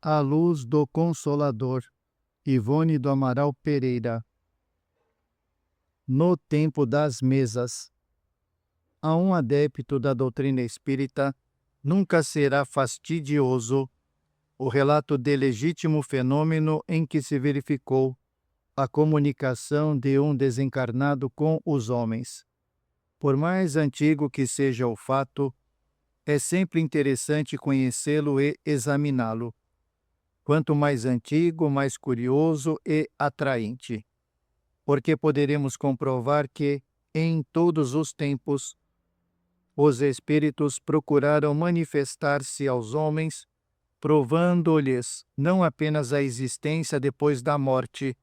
à luz do Consolador. Ivone do Amaral Pereira. No tempo das mesas. A um adepto da doutrina espírita, nunca será fastidioso o relato de legítimo fenômeno em que se verificou a comunicação de um desencarnado com os homens. Por mais antigo que seja o fato, é sempre interessante conhecê-lo e examiná-lo. Quanto mais antigo, mais curioso e atraente, porque poderemos comprovar que, em todos os tempos, os espíritos procuraram manifestar-se aos homens, provando-lhes não apenas a existência depois da morte,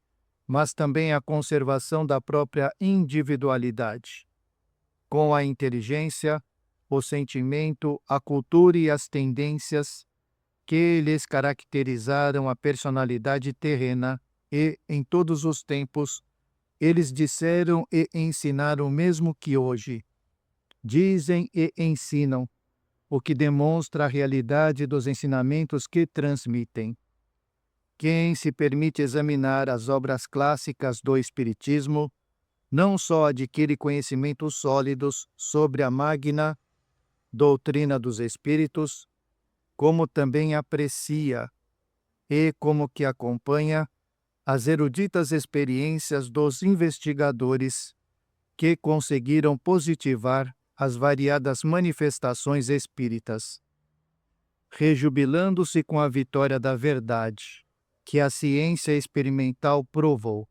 mas também a conservação da própria individualidade. Com a inteligência, o sentimento, a cultura e as tendências que lhes caracterizaram a personalidade terrena e, em todos os tempos, eles disseram e ensinaram o mesmo que hoje. Dizem e ensinam, o que demonstra a realidade dos ensinamentos que transmitem. Quem se permite examinar as obras clássicas do Espiritismo, não só adquire conhecimentos sólidos sobre a magna doutrina dos Espíritos, como também aprecia e como que acompanha as eruditas experiências dos investigadores que conseguiram positivar as variadas manifestações espíritas, rejubilando-se com a vitória da verdade, que a ciência experimental provou.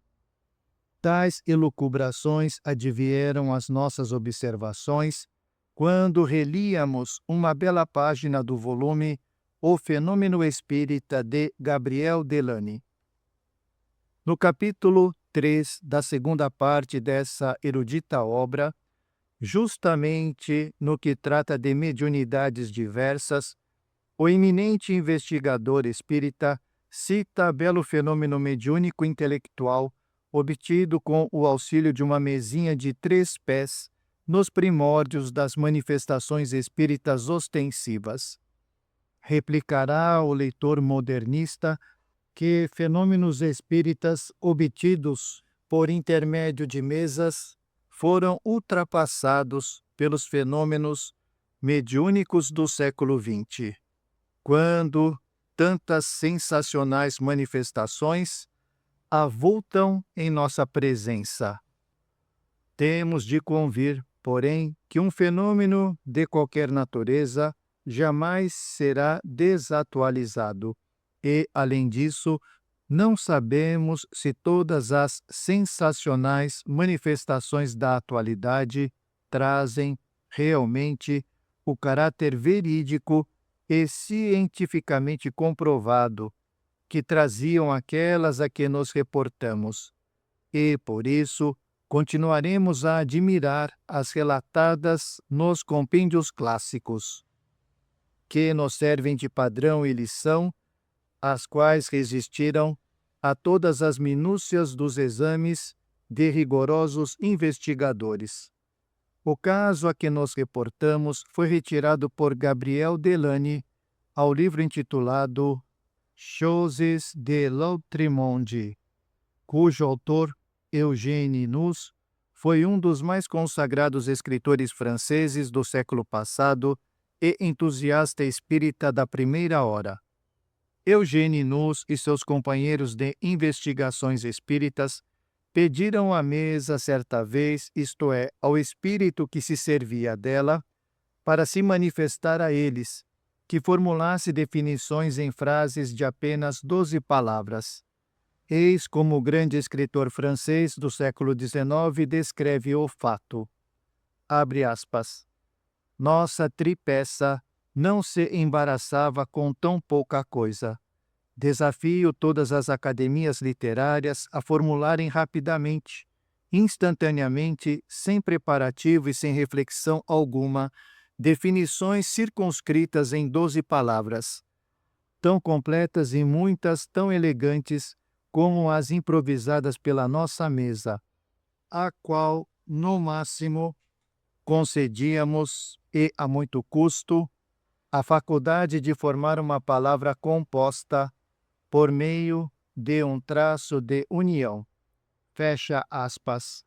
Tais elucubrações advieram às nossas observações quando relíamos uma bela página do volume O Fenômeno Espírita de Gabriel Delany. No capítulo 3 da segunda parte dessa erudita obra, justamente no que trata de mediunidades diversas, o eminente investigador espírita cita belo fenômeno mediúnico intelectual obtido com o auxílio de uma mesinha de 3 pés nos primórdios das manifestações espíritas ostensivas. Replicará o leitor modernista que fenômenos espíritas obtidos por intermédio de mesas foram ultrapassados pelos fenômenos mediúnicos do século XX, quando tantas sensacionais manifestações avultam em nossa presença. Temos de convir, porém, que um fenômeno de qualquer natureza jamais será desatualizado e, além disso, não sabemos se todas as sensacionais manifestações da atualidade trazem realmente o caráter verídico e cientificamente comprovado que traziam aquelas a que nos reportamos. E, por isso, continuaremos a admirar as relatadas nos compêndios clássicos, que nos servem de padrão e lição, as quais resistiram a todas as minúcias dos exames de rigorosos investigadores. O caso a que nos reportamos foi retirado por Gabriel Delany ao livro intitulado Choses de l'Autre-Monde, cujo autor, Eugène Nous, foi um dos mais consagrados escritores franceses do século passado e entusiasta espírita da primeira hora. Eugène Nous e seus companheiros de investigações espíritas pediram à mesa certa vez, isto é, ao espírito que se servia dela, para se manifestar a eles, que formulasse definições em frases de apenas 12 palavras. Eis como o grande escritor francês do século XIX descreve o fato. Abre aspas. Nossa tripeça não se embaraçava com tão pouca coisa. Desafio todas as academias literárias a formularem rapidamente, instantaneamente, sem preparativo e sem reflexão alguma, definições circunscritas em 12 palavras, tão completas e muitas tão elegantes como as improvisadas pela nossa mesa, a qual, no máximo, concedíamos, e a muito custo, a faculdade de formar uma palavra composta por meio de um traço de união. Fecha aspas.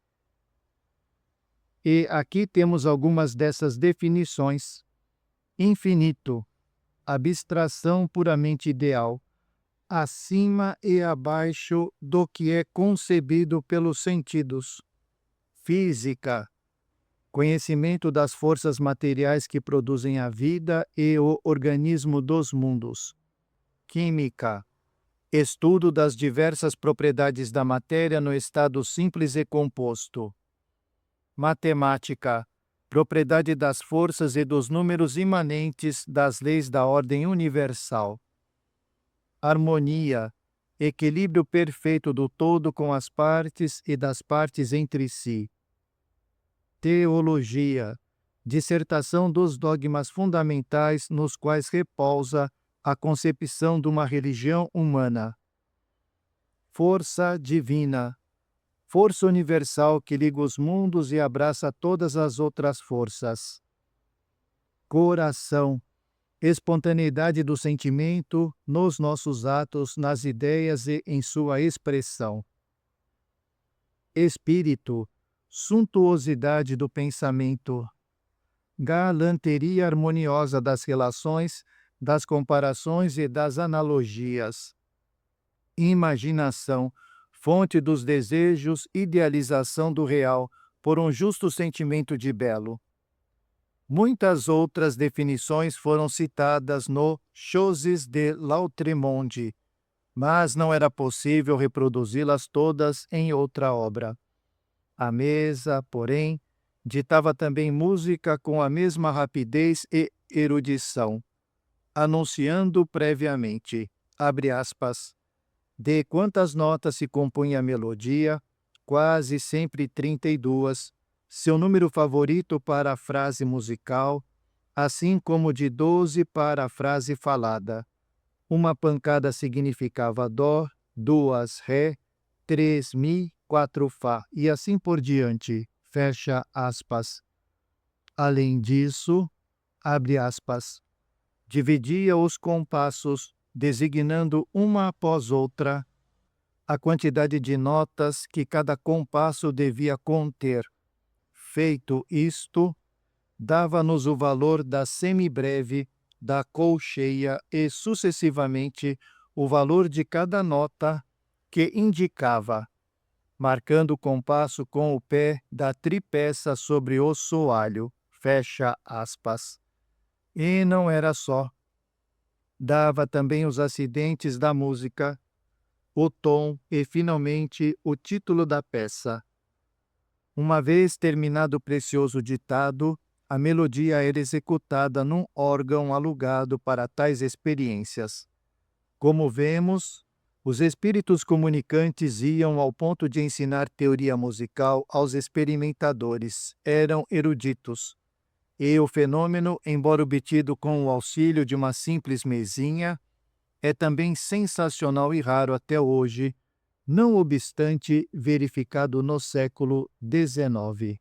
E aqui temos algumas dessas definições. Infinito, abstração puramente ideal, acima e abaixo do que é concebido pelos sentidos. Física, conhecimento das forças materiais que produzem a vida e o organismo dos mundos. Química, estudo das diversas propriedades da matéria no estado simples e composto. Matemática, propriedade das forças e dos números imanentes das leis da ordem universal. Harmonia, equilíbrio perfeito do todo com as partes e das partes entre si. Teologia, dissertação dos dogmas fundamentais nos quais repousa a concepção de uma religião humana. Força divina, força universal que liga os mundos e abraça todas as outras forças. Coração, espontaneidade do sentimento nos nossos atos, nas ideias e em sua expressão. Espírito, suntuosidade do pensamento. Galanteria harmoniosa das relações, das comparações e das analogias. Imaginação, fonte dos desejos, idealização do real, por um justo sentimento de belo. Muitas outras definições foram citadas no Choses de Lautrémonde, mas não era possível reproduzi-las todas em outra obra. A mesa, porém, ditava também música com a mesma rapidez e erudição, anunciando previamente, abre aspas, de quantas notas se compunha a melodia, quase sempre 32, seu número favorito para a frase musical, assim como de 12 para a frase falada. Uma pancada significava dó, 2 ré, 3 mi, 4 fá, e assim por diante. Fecha aspas. Além disso, abre aspas, dividia os compassos, designando uma após outra a quantidade de notas que cada compasso devia conter. Feito isto, dava-nos o valor da semibreve, da colcheia e, sucessivamente, o valor de cada nota que indicava, marcando o compasso com o pé da tripeça sobre o soalho. Fecha aspas. E não era só. Dava também os acidentes da música, o tom e, finalmente, o título da peça. Uma vez terminado o precioso ditado, a melodia era executada num órgão alugado para tais experiências. Como vemos, os espíritos comunicantes iam ao ponto de ensinar teoria musical aos experimentadores, eram eruditos. E o fenômeno, embora obtido com o auxílio de uma simples mesinha, é também sensacional e raro até hoje, não obstante verificado no século XIX.